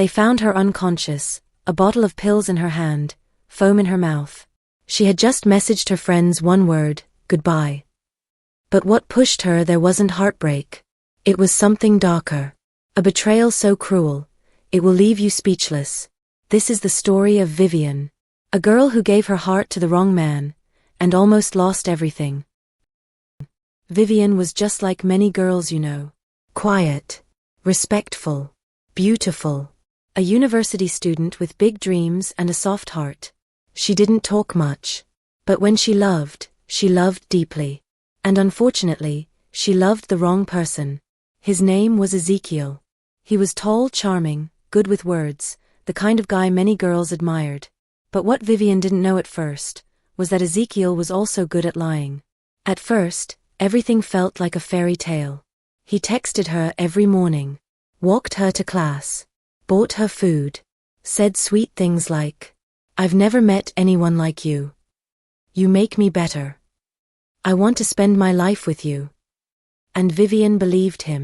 They found her unconscious, a bottle of pills in her hand, foam in her mouth. She had just messaged her friends one word, goodbye. But what pushed her there wasn't heartbreak. It was something darker. A betrayal so cruel, it will leave you speechless. This is the story of Vivian. A girl who gave her heart to the wrong man, and almost lost everything. Vivian was just like many girls you know. Quiet, respectful, beautiful. A university student with big dreams and a soft heart. She didn't talk much. But when she loved deeply. And unfortunately, she loved the wrong person. His name was Ezekiel. He was tall, charming, good with words, the kind of guy many girls admired. But what Vivian didn't know at first was that Ezekiel was also good at lying. At first, everything felt like a fairy tale. He texted her every morning, walked her to class, bought her food, said sweet things like, "I've never met anyone like you. You make me better. I want to spend my life with you." And Vivian believed him.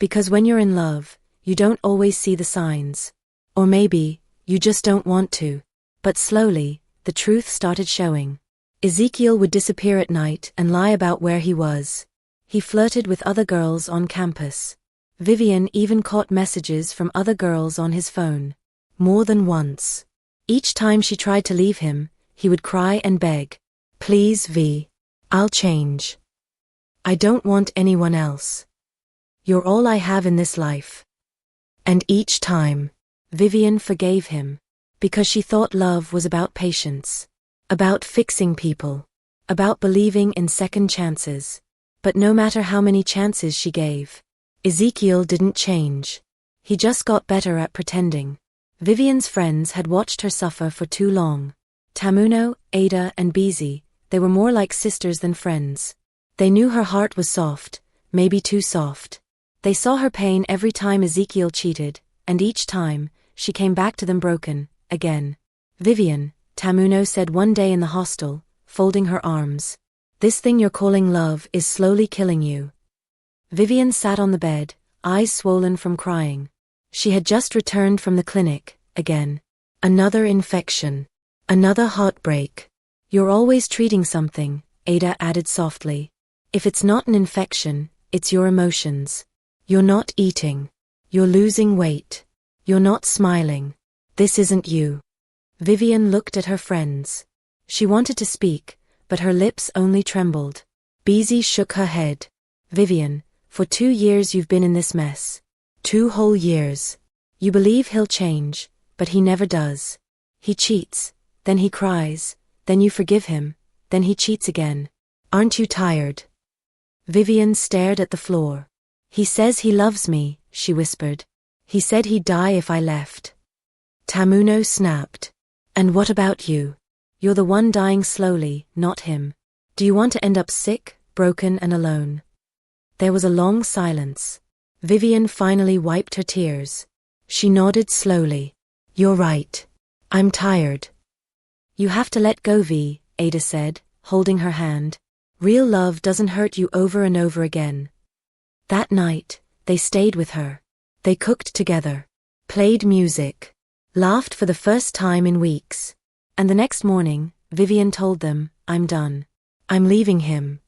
Because when you're in love, you don't always see the signs. Or maybe, you just don't want to. But slowly, the truth started showing. Ezekiel would disappear at night and lie about where he was. He flirted with other girls on campus. Vivian even caught messages from other girls on his phone. More than once. Each time she tried to leave him, he would cry and beg. "Please, V. I'll change. I don't want anyone else. You're all I have in this life." And each time, Vivian forgave him. Because she thought love was about patience. About fixing people. About believing in second chances. But no matter how many chances she gave, Ezekiel didn't change. He just got better at pretending. Vivian's friends had watched her suffer for too long. Tamuno, Ada, and Beezy, they were more like sisters than friends. They knew her heart was soft, maybe too soft. They saw her pain every time Ezekiel cheated, and each time, she came back to them broken, again. "Vivian," Tamuno said one day in the hostel, folding her arms. "This thing you're calling love is slowly killing you." Vivian sat on the bed, eyes swollen from crying. She had just returned from the clinic, again. Another infection. Another heartbreak. "You're always treating something," Ada added softly. "If it's not an infection, it's your emotions. You're not eating. You're losing weight. You're not smiling. This isn't you." Vivian looked at her friends. She wanted to speak, but her lips only trembled. Beezy shook her head. "Vivian, for 2 years you've been in this mess. 2 whole years. You believe he'll change, but he never does. He cheats, then he cries, then you forgive him, then he cheats again. Aren't you tired?" Vivian stared at the floor. "He says he loves me," she whispered. "He said he'd die if I left." Tamuno snapped. "And what about you? You're the one dying slowly, not him. Do you want to end up sick, broken and alone?" There was a long silence. Vivian finally wiped her tears. She nodded slowly. "You're right. I'm tired." "You have to let go, V," Ada said, holding her hand. "Real love doesn't hurt you over and over again." That night, they stayed with her. They cooked together, played music, laughed for the first time in weeks. And the next morning, Vivian told them, "I'm done. I'm leaving him."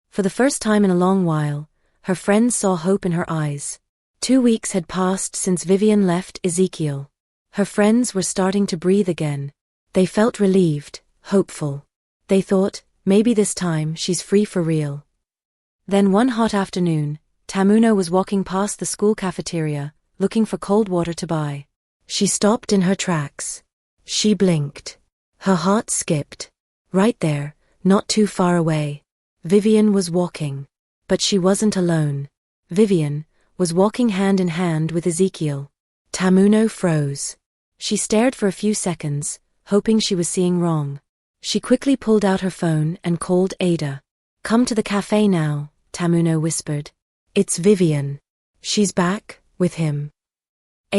For the first time in a long while, her friends saw hope in her eyes. 2 weeks had passed since Vivian left Ezekiel. Her friends were starting to breathe again. They felt relieved, hopeful. They thought, maybe this time she's free for real. Then one hot afternoon, Tamuno was walking past the school cafeteria, looking for cold water to buy. She stopped in her tracks. She blinked. Her heart skipped. Right there, not too far away, Vivian was walking. But she wasn't alone. Vivian was walking hand in hand with Ezekiel. Tamuno froze. She stared for a few seconds, hoping she was seeing wrong. She quickly pulled out her phone and called Ada. "Come to the cafe now," Tamuno whispered. "It's Vivian. She's back, with him."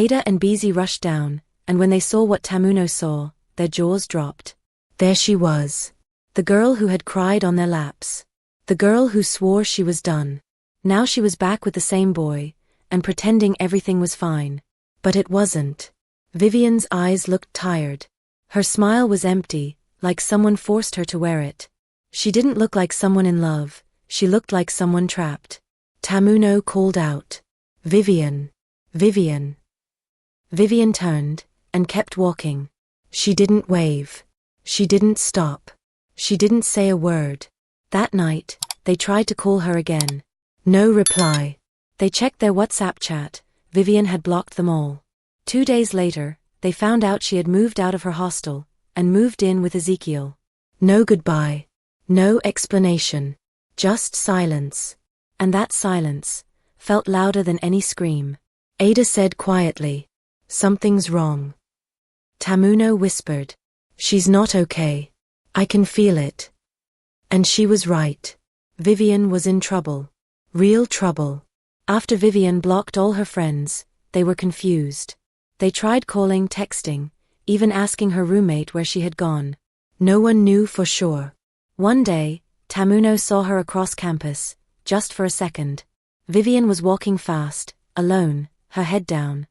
Ada and Beezy rushed down, and when they saw what Tamuno saw, their jaws dropped. There she was. The girl who had cried on their laps. The girl who swore she was done. Now she was back with the same boy, and pretending everything was fine. But it wasn't. Vivian's eyes looked tired. Her smile was empty, like someone forced her to wear it. She didn't look like someone in love, she looked like someone trapped. Tamuno called out, "Vivian! Vivian!" Vivian turned, and kept walking. She didn't wave. She didn't stop. She didn't say a word. That night, they tried to call her again. No reply. They checked their WhatsApp chat. Vivian had blocked them all. 2 days later, they found out she had moved out of her hostel, and moved in with Ezekiel. No goodbye. No explanation. Just silence. And that silence felt louder than any scream. Ada said quietly, "Something's wrong." Tamuno whispered, "She's not okay. I can feel it." And she was right. Vivian was in trouble. Real trouble. After Vivian blocked all her friends, they were confused. They tried calling, texting, even asking her roommate where she had gone. No one knew for sure. One day, Tamuno saw her across campus, just for a second. Vivian was walking fast, alone, her head down.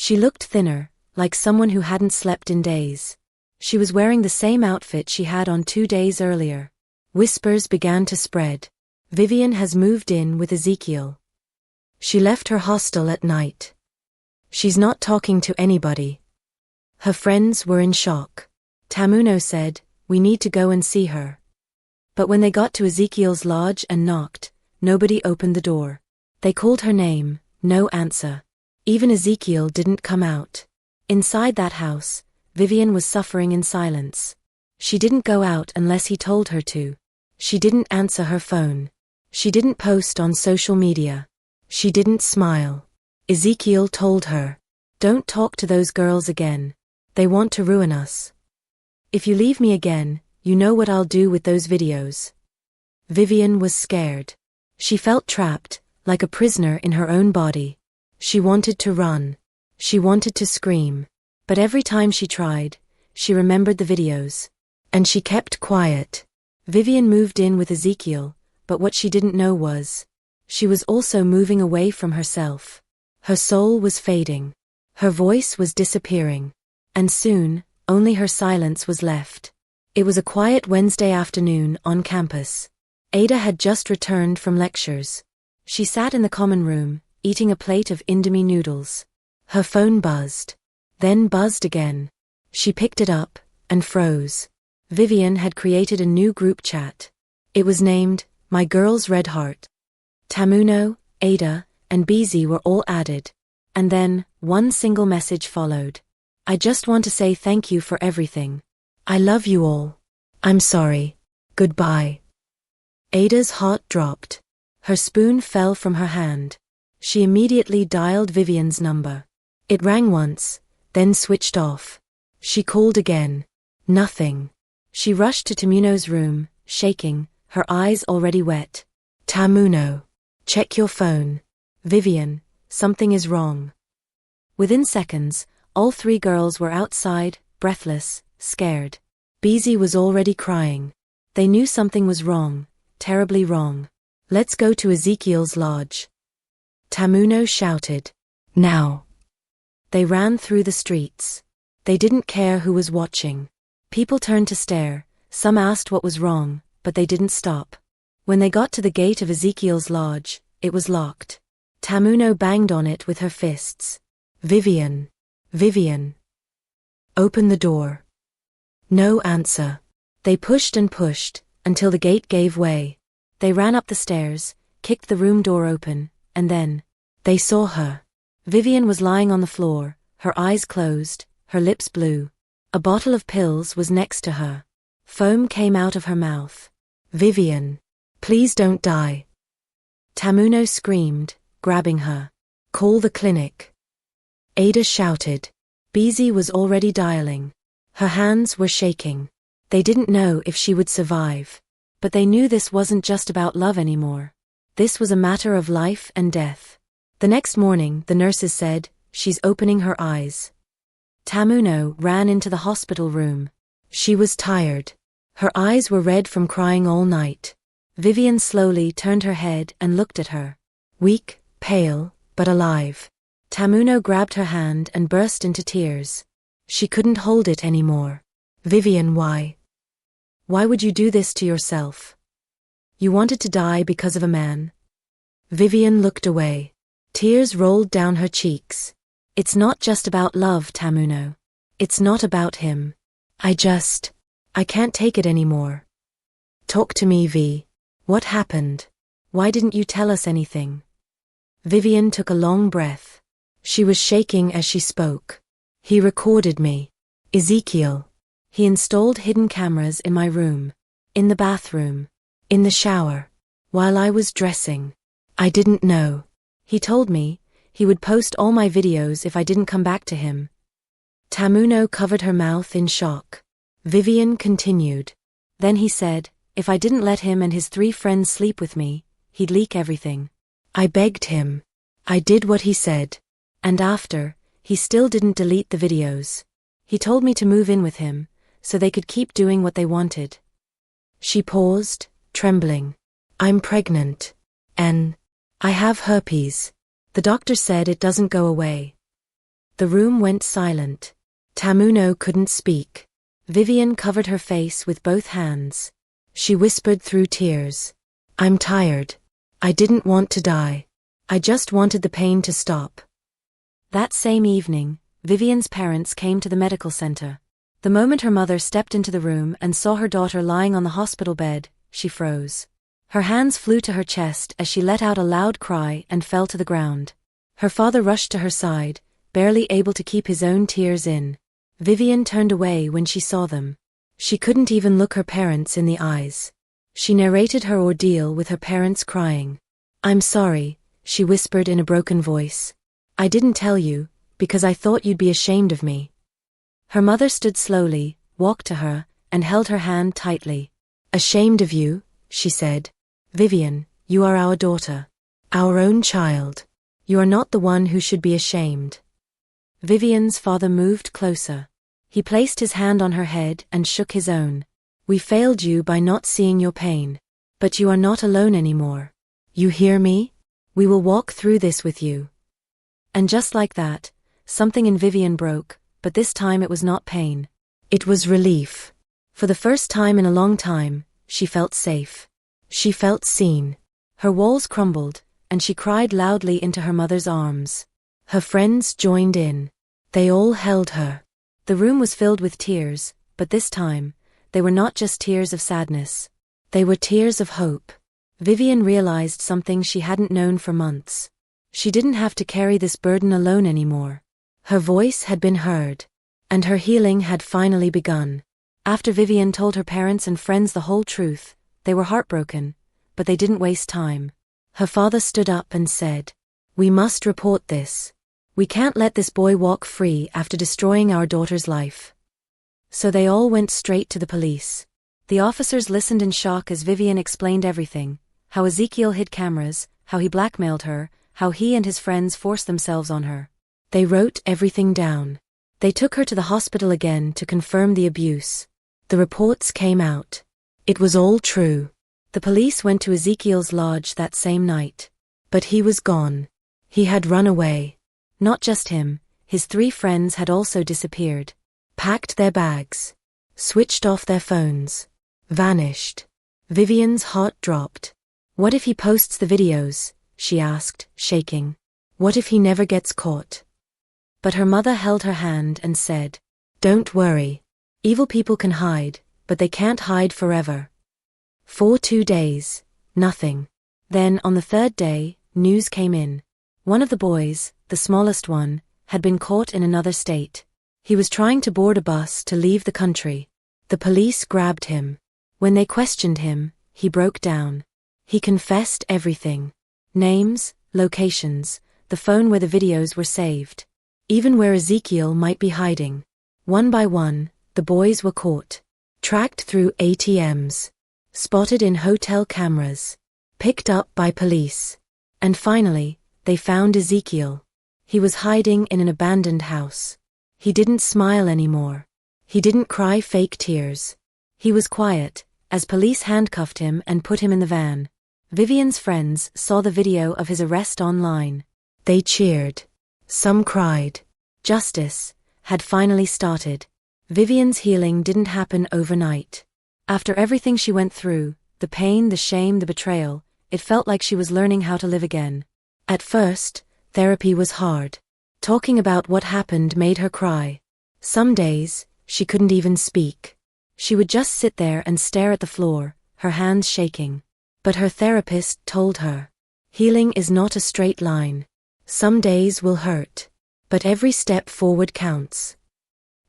She looked thinner, like someone who hadn't slept in days. She was wearing the same outfit she had on 2 days earlier. Whispers began to spread. Vivian has moved in with Ezekiel. She left her hostel at night. She's not talking to anybody. Her friends were in shock. Tamuno said, "We need to go and see her." But when they got to Ezekiel's lodge and knocked, nobody opened the door. They called her name, no answer. Even Ezekiel didn't come out. Inside that house, Vivian was suffering in silence. She didn't go out unless he told her to. She didn't answer her phone. She didn't post on social media. She didn't smile. Ezekiel told her, "Don't talk to those girls again. They want to ruin us. If you leave me again, you know what I'll do with those videos." Vivian was scared. She felt trapped, like a prisoner in her own body. She wanted to run. She wanted to scream. But every time she tried, she remembered the videos. And she kept quiet. Vivian moved in with Ezekiel, but what she didn't know was, she was also moving away from herself. Her soul was fading. Her voice was disappearing. And soon, only her silence was left. It was a quiet Wednesday afternoon on campus. Ada had just returned from lectures. She sat in the common room, eating a plate of Indomie noodles. Her phone buzzed. Then buzzed again. She picked it up, and froze. Vivian had created a new group chat. It was named, My Girl's Red Heart. Tamuno, Ada, and BZ were all added. And then, one single message followed. "I just want to say thank you for everything. I love you all. I'm sorry. Goodbye." Ada's heart dropped. Her spoon fell from her hand. She immediately dialed Vivian's number. It rang once, then switched off. She called again. Nothing. She rushed to Tamuno's room, shaking, her eyes already wet. "Tamuno, check your phone. Vivian, something is wrong." Within seconds, all 3 girls were outside, breathless, scared. BZ was already crying. They knew something was wrong, terribly wrong. "Let's go to Ezekiel's lodge." Tamuno shouted. "Now." They ran through the streets. They didn't care who was watching. People turned to stare, some asked what was wrong, but they didn't stop. When they got to the gate of Ezekiel's lodge, it was locked. Tamuno banged on it with her fists. "Vivian. Vivian. Open the door." No answer. They pushed and pushed, until the gate gave way. They ran up the stairs, kicked the room door open, and then, they saw her. Vivian was lying on the floor, her eyes closed, her lips blue. A bottle of pills was next to her. Foam came out of her mouth. "Vivian. Please don't die." Tamuno screamed, grabbing her. "Call the clinic." Ada shouted. BZ was already dialing. Her hands were shaking. They didn't know if she would survive. But they knew this wasn't just about love anymore. This was a matter of life and death. The next morning, the nurses said, "She's opening her eyes." Tamuno ran into the hospital room. She was tired. Her eyes were red from crying all night. Vivian slowly turned her head and looked at her. Weak, pale, but alive. Tamuno grabbed her hand and burst into tears. She couldn't hold it anymore. Vivian, why? Why would you do this to yourself? You wanted to die because of a man? Vivian looked away. Tears rolled down her cheeks. It's not just about love, Tamuno. It's not about him. I can't take it anymore. Talk to me, V. What happened? Why didn't you tell us anything? Vivian took a long breath. She was shaking as she spoke. He recorded me. Ezekiel. He installed hidden cameras in my room. In the bathroom. In the shower. While I was dressing. I didn't know. He told me he would post all my videos if I didn't come back to him. Tamuno covered her mouth in shock. Vivian continued. Then he said, if I didn't let him and his 3 friends sleep with me, he'd leak everything. I begged him. I did what he said. And after, he still didn't delete the videos. He told me to move in with him, so they could keep doing what they wanted. She paused, trembling. I'm pregnant. And I have herpes. The doctor said it doesn't go away. The room went silent. Tamuno couldn't speak. Vivian covered her face with both hands. She whispered through tears. I'm tired. I didn't want to die. I just wanted the pain to stop. That same evening, Vivian's parents came to the medical center. The moment her mother stepped into the room and saw her daughter lying on the hospital bed, she froze. Her hands flew to her chest as she let out a loud cry and fell to the ground. Her father rushed to her side, barely able to keep his own tears in. Vivian turned away when she saw them. She couldn't even look her parents in the eyes. She narrated her ordeal with her parents crying. I'm sorry, she whispered in a broken voice. I didn't tell you, because I thought you'd be ashamed of me. Her mother stood slowly, walked to her, and held her hand tightly. Ashamed of you, she said. Vivian, you are our daughter. Our own child. You are not the one who should be ashamed. Vivian's father moved closer. He placed his hand on her head and shook his own. We failed you by not seeing your pain. But you are not alone anymore. You hear me? We will walk through this with you. And just like that, something in Vivian broke, but this time it was not pain. It was relief. For the first time in a long time, she felt safe. She felt seen. Her walls crumbled, and she cried loudly into her mother's arms. Her friends joined in. They all held her. The room was filled with tears, but this time, they were not just tears of sadness. They were tears of hope. Vivian realized something she hadn't known for months. She didn't have to carry this burden alone anymore. Her voice had been heard. And her healing had finally begun. After Vivian told her parents and friends the whole truth, they were heartbroken, but they didn't waste time. Her father stood up and said, We must report this. We can't let this boy walk free after destroying our daughter's life. So they all went straight to the police. The officers listened in shock as Vivian explained everything, how Ezekiel hid cameras, how he blackmailed her, how he and his friends forced themselves on her. They wrote everything down. They took her to the hospital again to confirm the abuse. The reports came out. It was all true. The police went to Ezekiel's lodge that same night. But he was gone. He had run away. Not just him, his 3 friends had also disappeared. Packed their bags. Switched off their phones. Vanished. Vivian's heart dropped. What if he posts the videos? She asked, shaking. What if he never gets caught? But her mother held her hand and said, Don't worry. Evil people can hide, but they can't hide forever. For 2 days, nothing. Then on the 3rd day, news came in. One of the boys, the smallest one, had been caught in another state. He was trying to board a bus to leave the country. The police grabbed him. When they questioned him, he broke down. He confessed everything. Names, locations, the phone where the videos were saved. Even where Ezekiel might be hiding. One by one, the boys were caught. Tracked through ATMs. Spotted in hotel cameras. Picked up by police. And finally, they found Ezekiel. He was hiding in an abandoned house. He didn't smile anymore. He didn't cry fake tears. He was quiet, as police handcuffed him and put him in the van. Vivian's friends saw the video of his arrest online. They cheered. Some cried. Justice had finally started. Vivian's healing didn't happen overnight. After everything she went through, the pain, the shame, the betrayal, it felt like she was learning how to live again. At first, therapy was hard. Talking about what happened made her cry. Some days, she couldn't even speak. She would just sit there and stare at the floor, her hands shaking. But her therapist told her, healing is not a straight line. Some days will hurt, but every step forward counts.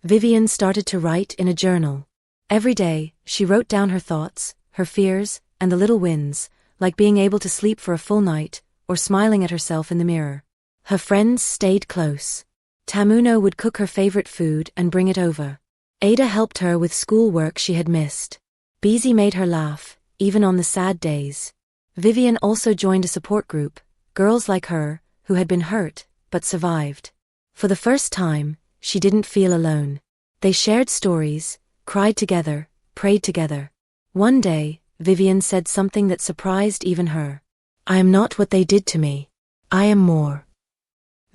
Vivian started to write in a journal. Every day, she wrote down her thoughts, her fears, and the little wins, like being able to sleep for a full night, or smiling at herself in the mirror. Her friends stayed close. Tamuno would cook her favorite food and bring it over. Ada helped her with schoolwork she had missed. Beezy made her laugh, even on the sad days. Vivian also joined a support group, girls like her, who had been hurt, but survived. For the first time, she didn't feel alone. They shared stories, cried together, prayed together. One day, Vivian said something that surprised even her. I am not what they did to me. I am more.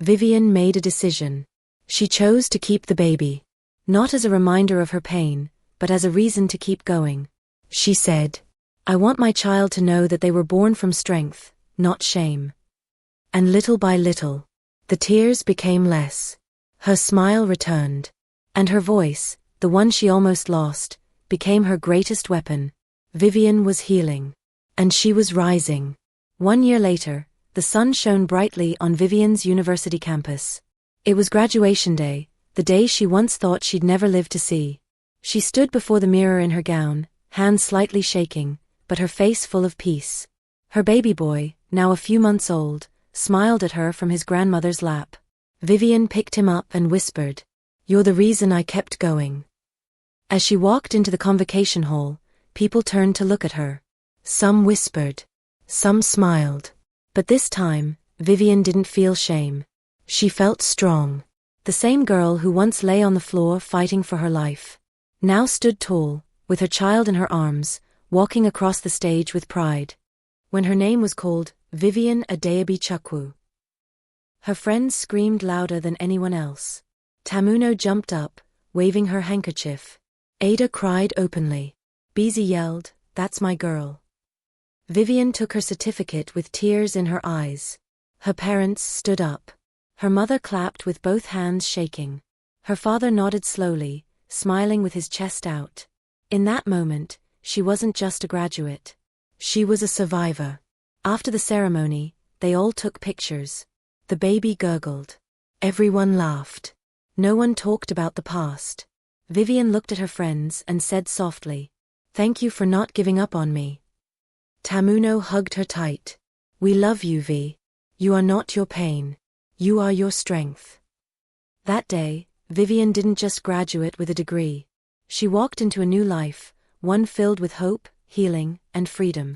Vivian made a decision. She chose to keep the baby. Not as a reminder of her pain, but as a reason to keep going. She said, I want my child to know that they were born from strength, not shame. And little by little, the tears became less. Her smile returned. And her voice, the one she almost lost, became her greatest weapon. Vivian was healing. And she was rising. 1 year later, the sun shone brightly on Vivian's university campus. It was graduation day, the day she once thought she'd never live to see. She stood before the mirror in her gown, hands slightly shaking, but her face full of peace. Her baby boy, now a few months old, smiled at her from his grandmother's lap. Vivian picked him up and whispered, You're the reason I kept going. As she walked into the convocation hall, people turned to look at her. Some whispered. Some smiled. But this time, Vivian didn't feel shame. She felt strong. The same girl who once lay on the floor fighting for her life, now stood tall, with her child in her arms, walking across the stage with pride. When her name was called, Vivian Adeobi Chukwu, her friends screamed louder than anyone else. Tamuno jumped up, waving her handkerchief. Ada cried openly. Beezy yelled, That's my girl. Vivian took her certificate with tears in her eyes. Her parents stood up. Her mother clapped with both hands shaking. Her father nodded slowly, smiling with his chest out. In that moment, she wasn't just a graduate. She was a survivor. After the ceremony, they all took pictures. The baby gurgled. Everyone laughed. No one talked about the past. Vivian looked at her friends and said softly, Thank you for not giving up on me. Tamuno hugged her tight. We love you, Vi. You are not your pain. You are your strength. That day, Vivian didn't just graduate with a degree. She walked into a new life, one filled with hope, healing, and freedom.